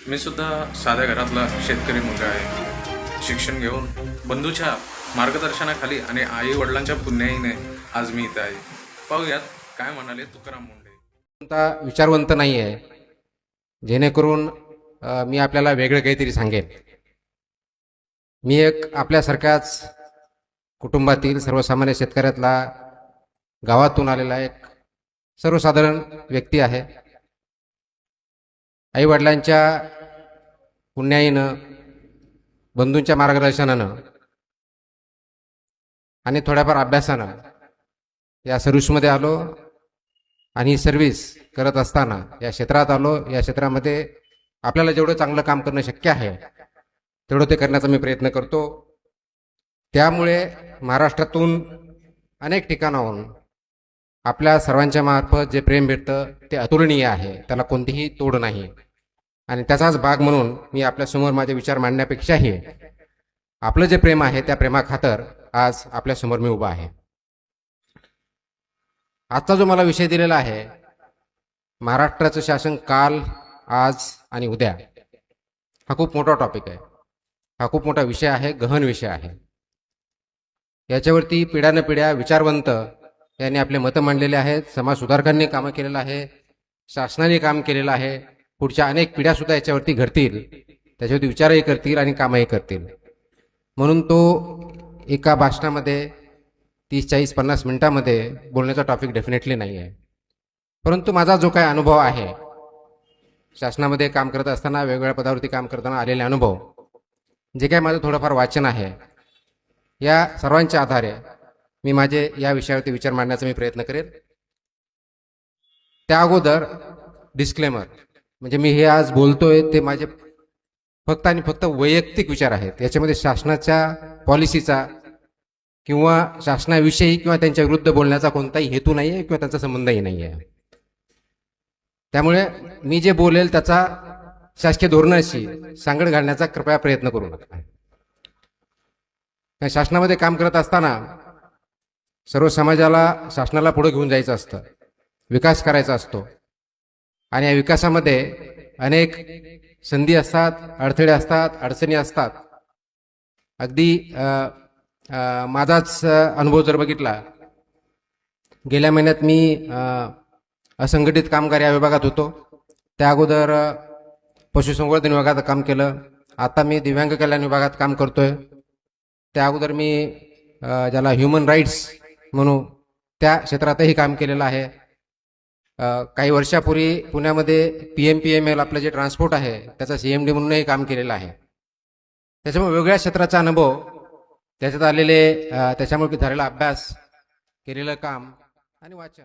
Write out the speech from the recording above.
मी सुद्धा साध्या घरातला शेतकरी मुलगा आहे. शिक्षण घेऊन बंधूच्या मार्गदर्शनाखाली आणि आई वडिलांच्या पुण्याईने आज मी इथं आहे. पाहूयात काय म्हणाले तुकाराम मुंडे. आता विचारवंत नाही आहे, जेणेकरून मी आपल्याला वेगळं काहीतरी सांगेन. मी एक आपल्यासारख्याच कुटुंबातील सर्वसामान्य शेतकऱ्यातला गावातून आलेला एक सर्वसाधारण व्यक्ती आहे. आईवडिलांच्या पुण्याईनं, बंधूंच्या मार्गदर्शनानं आणि थोड्याफार अभ्यासानं या सर्व्हिसमध्ये आलो आणि ही सर्व्हिस करत असताना या क्षेत्रात आलो. या क्षेत्रामध्ये आपल्याला जेवढं चांगलं काम करणं शक्य आहे तेवढं ते करण्याचा मी प्रयत्न करतो. त्यामुळे महाराष्ट्रातून अनेक ठिकाणाहून आपल्या सर्वांच्या मार्फत जे प्रेम भेटतं ते अतुलनीय आहे, त्याला कोणतीही तोड नाही. आणि त्याचाच भाग म्हणून मी आपल्यासमोर माझे विचार मांडण्यापेक्षाही आपलं जे प्रेम आहे त्या प्रेमाखातर आज आपल्यासमोर मी उभा आहे. आजचा जो मला विषय दिलेला आहे, महाराष्ट्राचं शासन काल, आज आणि उद्या, हा खूप मोठा टॉपिक आहे. हा खूप मोठा विषय आहे, गहन विषय आहे. याच्यावरती पिढ्यानपिढ्या विचारवंत यांनी आपले मतं मांडलेले आहेत. समाजसुधारकांनी कामं केलेलं आहे, शासनाने काम केलेलं आहे. पुढच्या अनेक पिढ्यासुद्धा याच्यावरती घडतील, त्याच्यावरती विचारही करतील आणि कामही करतील. म्हणून तो एका भाषणामध्ये 30, 40, 50 मिनिटामध्ये बोलण्याचा टॉपिक डेफिनेटली नाही आहे. परंतु माझा जो काही अनुभव आहे, शासनामध्ये काम करत असताना, वेगवेगळ्या पदावरती काम करताना आलेले अनुभव, जे काही माझं थोडंफार वाचन आहे, या सर्वांच्या आधारे मी माझे या विषयावरती विचार मांडण्याचा मी प्रयत्न करेन. त्या अगोदर डिस्क्लेमर, म्हणजे मी हे आज बोलतोय ते माझे फक्त आणि फक्त वैयक्तिक विचार आहेत. याच्यामध्ये शासनाच्या पॉलिसीचा किंवा शासनाविषयी किंवा त्यांच्या विरुद्ध बोलण्याचा कोणताही हेतू नाही आहे किंवा त्यांचा संबंधही नाही आहे. त्यामुळे मी जे बोलेल त्याचा शासकीय धोरणाशी सांगड घालण्याचा कृपया प्रयत्न करू नका. शासनामध्ये काम करत असताना सर्व समाजाला शासनाला पुढे घेऊन जायचं असतं, विकास करायचा असतो. आणि या विकासामध्ये अनेक संधी असतात, अडथळे असतात, अडचणी असतात. अगदी माझाच अनुभव जर बघितला, गेल्या महिन्यात मी असंघटित कामगार या विभागात होतो. त्या अगोदर पशुसंवर्धन विभागात काम केलं. आता मी दिव्यांग कल्याण विभागात काम करतोय. त्या अगोदर मी ज्याला ह्युमन राईट्स म्हणू त्या क्षेत्रातही काम केलेलं आहे. काही वर्षापूर्वी पुण्यामध्ये PMPML आपलं जे ट्रान्सपोर्ट आहे त्याचा CMD म्हणूनही काम केलेलं आहे. त्याच्यामुळे वेगवेगळ्या क्षेत्राचा अनुभव, त्याच्यात आलेले त्याच्यामुळे झालेला अभ्यास, केलेलं काम आणि वाचन